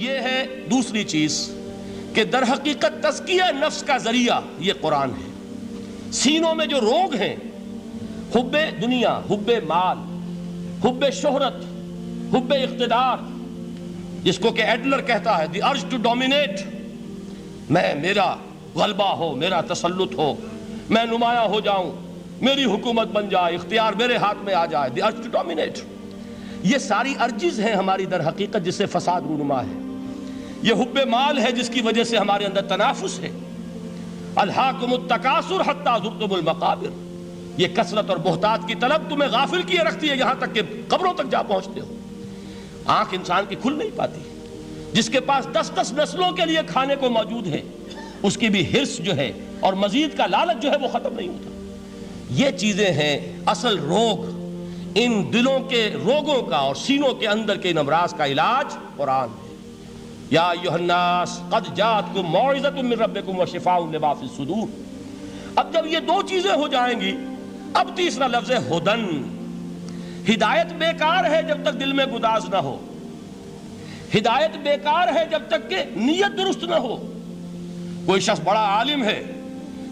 یہ ہے دوسری چیز کہ در حقیقت تزکیہ نفس کا ذریعہ یہ قرآن ہے۔ سینوں میں جو روگ ہیں، حب دنیا، حب مال، حب شہرت، حب اقتدار، جس کو کہ ایڈلر کہتا ہے دی ارج ٹو ڈومینیٹ، میرا غلبہ ہو، میرا تسلط ہو، میں نمایاں ہو جاؤں، میری حکومت بن جائے، اختیار میرے ہاتھ میں آ جائے، دی ارج ٹو ڈومینیٹ، یہ ساری ارجز ہیں ہماری در حقیقت جس سے فساد رونما ہے۔ یہ حب مال ہے جس کی وجہ سے ہمارے اندر تنافس ہے۔ الہاکم التکاثر حتی زرتم المقابر، یہ کثرت اور بہتات کی طلب تمہیں غافل کیے رکھتی ہے یہاں تک کہ قبروں تک جا پہنچتے ہو۔ آنکھ انسان کی کھل نہیں پاتی، جس کے پاس 10 نسلوں کے لیے کھانے کو موجود ہے، اس کی بھی حرص جو ہے اور مزید کا لالچ جو ہے وہ ختم نہیں ہوتا۔ یہ چیزیں ہیں اصل روگ، ان دلوں کے روگوں کا اور سینوں کے اندر کے ان امراض کا علاج قرآن ہے۔ یا ایھا الناس قد جاءتکم موعظۃ من ربکم وشفاء لما فی الصدور۔ اب جب یہ دو چیزیں ہو جائیں گی، اب تیسرا لفظ ہے ہدن۔ ہدایت بیکار ہے جب تک دل میں گداز نہ ہو، ہدایت بیکار ہے جب تک کہ نیت درست نہ ہو۔ کوئی شخص بڑا عالم ہے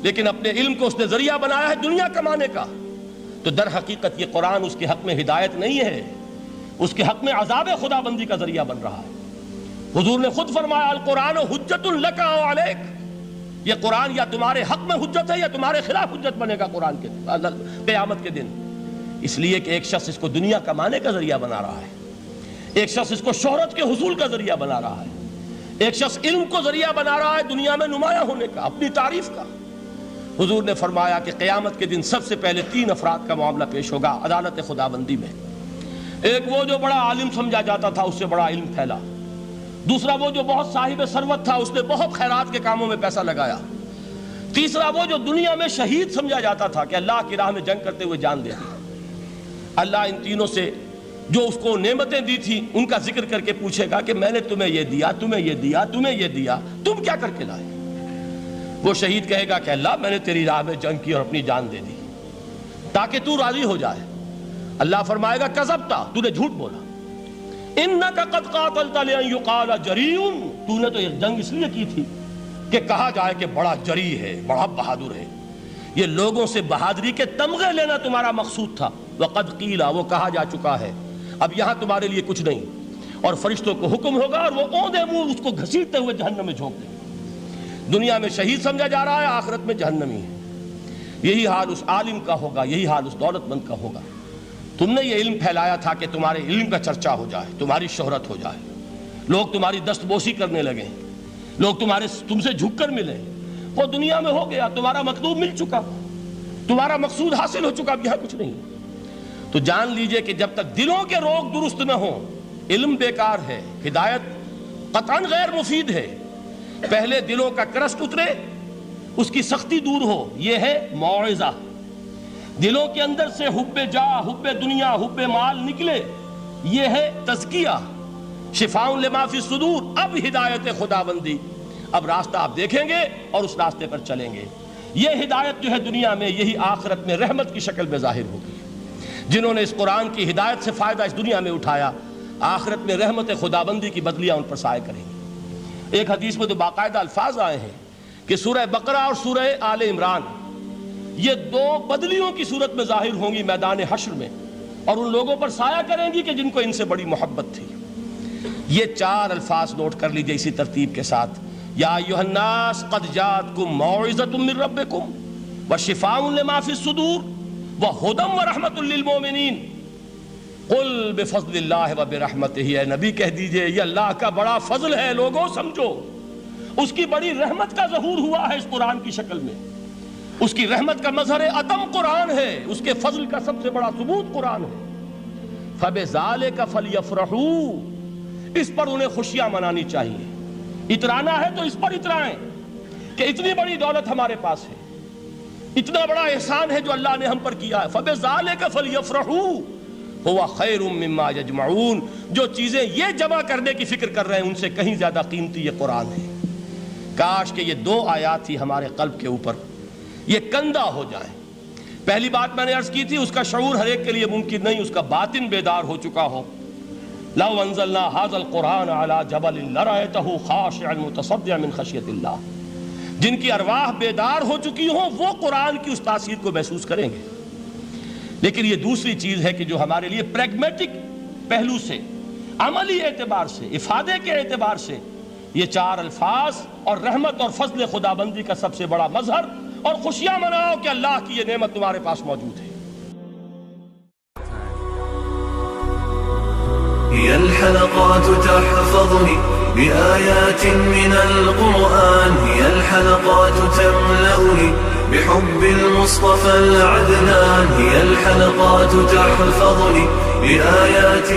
لیکن اپنے علم کو اس نے ذریعہ بنایا ہے دنیا کمانے کا، تو در حقیقت یہ قرآن اس کے حق میں ہدایت نہیں ہے، اس کے حق میں عذاب خدا بندی کا ذریعہ بن رہا ہے۔ حضور نے خود فرمایا القرآن حجت لک او علیک، یہ قرآن یا تمہارے حق میں حجت ہے یا تمہارے خلاف حجت بنے گا قرآن کے قیامت کے دن۔ اس لیے کہ ایک شخص اس کو دنیا کمانے کا ذریعہ بنا رہا ہے، ایک شخص اس کو شہرت کے حصول کا ذریعہ بنا رہا ہے، ایک شخص علم کو ذریعہ بنا رہا ہے دنیا میں نمایاں ہونے کا، اپنی تعریف کا۔ حضور نے فرمایا کہ قیامت کے دن سب سے پہلے 3 افراد کا معاملہ پیش ہوگا عدالت خداوندی میں۔ ایک وہ جو بڑا عالم سمجھا جاتا تھا، اس سے بڑا علم پھیلا۔ دوسرا وہ جو بہت صاحب ثروت تھا، اس نے بہت خیرات کے کاموں میں پیسہ لگایا۔ تیسرا وہ جو دنیا میں شہید سمجھا جاتا تھا کہ اللہ کی راہ میں جنگ کرتے ہوئے جان دے دی۔ اللہ ان تینوں سے جو اس کو نعمتیں دی تھی ان کا ذکر کر کے پوچھے گا کہ میں نے تمہیں یہ دیا، تمہیں یہ دیا، تمہیں یہ دیا، تم کیا کر کے لائے؟ وہ شہید کہے گا کہ اللہ میں نے تیری راہ میں جنگ کی اور اپنی جان دے دی تاکہ تو راضی ہو جائے۔ اللہ فرمائے گا کذبتا، تو نے جھوٹ بولا، انک قد قاتلت لئن یقال جریء، تو نے تو یہ جنگ اس لیے کی تھی کہ کہا جائے کہ بڑا جری ہے، بڑا بہادر ہے۔ یہ لوگوں سے بہادری کے تمغے لینا تمہارا مقصود تھا۔ وقد قیل، وہ کہا جا چکا ہے، اب یہاں تمہارے لیے کچھ نہیں۔ اور فرشتوں کو حکم ہوگا اور وہ اوندے منہ اس کو گھسیٹتے ہوئے جہنم میں جھونک دیں گے۔ دنیا میں شہید سمجھا جا رہا ہے، آخرت میں جہنمی ہے۔ یہی حال اس عالم کا ہوگا، یہی حال اس دولت مند کا ہوگا۔ تم نے یہ علم پھیلایا تھا کہ تمہارے علم کا چرچا ہو جائے، تمہاری شہرت ہو جائے، لوگ تمہاری دست بوسی کرنے لگیں، لوگ تم سے جھک کر ملیں۔ وہ دنیا میں ہو گیا، تمہارا مطلوب مل چکا، تمہارا مقصود حاصل ہو چکا، اب یہاں کچھ نہیں۔ تو جان لیجئے کہ جب تک دلوں کے روگ درست نہ ہوں، علم بیکار ہے، ہدایت قطعاً غیر مفید ہے۔ پہلے دلوں کا کرسٹ اترے، اس کی سختی دور ہو، یہ ہے موعظہ۔ دلوں کے اندر سے حب جاہ، حب دنیا، حب مال نکلے، یہ ہے تزکیہ، شفاء لما فی الصدور۔ اب ہدایت خداوندی، اب راستہ آپ دیکھیں گے اور اس راستے پر چلیں گے۔ یہ ہدایت جو ہے دنیا میں، یہی آخرت میں رحمت کی شکل میں ظاہر ہوگی۔ جنہوں نے اس قرآن کی ہدایت سے فائدہ اس دنیا میں اٹھایا، آخرت میں رحمت خداوندی کی بدلیاں ان پر سایہ کریں گے۔ ایک حدیث میں تو باقاعدہ الفاظ آئے ہیں کہ سورہ بقرہ اور سورہ آل عمران یہ 2 بدلیوں کی صورت میں ظاہر ہوں گی میدان حشر میں، اور ان لوگوں پر سایہ کریں گی کہ جن کو ان سے بڑی محبت تھی۔ یہ 4 الفاظ نوٹ کر لیجئے اسی ترتیب کے ساتھ۔ یا ایھا الناس قد جاءتکم موعظۃ من ربکم وشفاء لما فی الصدور وہدی ورحمۃ للمؤمنین۔ قل بفضل اللہ وبرحمتہ، اے نبی کہہ دیجئے یہ اللہ کا بڑا فضل ہے، لوگوں سمجھو، اس کی بڑی رحمت کا ظہور ہوا ہے اس قرآن کی شکل میں۔ اس کی رحمت کا مظہر عدم قرآن ہے، اس کے فضل کا سب سے بڑا ثبوت قرآن ہے۔ فبذالک فلیفرحوا، اس پر انہیں خوشیاں منانی چاہیے۔ اترانا ہے تو اس پر اترائیں کہ اتنی بڑی دولت ہمارے پاس ہے، اتنا بڑا احسان ہے جو اللہ نے ہم پر کیا ہے۔ فبذالک فلیفرحوا هو خیر مما یجمعون، جو چیزیں یہ جمع کرنے کی فکر کر رہے ہیں ان سے کہیں زیادہ قیمتی یہ قرآن ہے۔ کاش کہ یہ 2 آیات ہی ہمارے قلب کے اوپر یہ کندہ ہو جائیں۔ پہلی بات میں نے عرض کی تھی، اس کا شعور ہر ایک کے لیے ممکن نہیں، اس کا باطن بیدار ہو چکا ہو، لو انزلنا هذا القرآن على جبل لرأيته خاشعا متصدعا من خشیۃ اللہ، جن کی ارواح بیدار ہو چکی ہوں وہ قرآن کی اس تاثیر کو محسوس کریں گے۔ لیکن یہ دوسری چیز ہے کہ جو ہمارے لیے پریگمیٹک پہلو سے، عملی اعتبار سے، افادے کے اعتبار سے یہ چار الفاظ اور رحمت اور فضل خدابندی کا سب سے بڑا مظہر، اور خوشیاں مناؤ کہ اللہ کی یہ نعمت تمہارے پاس موجود ہے۔ هي الحلقات تحفظني بآيات من القرآن، هي الحلقات تملأني بحب المصطفى العدنان، هي الحلقات تحفظني بآيات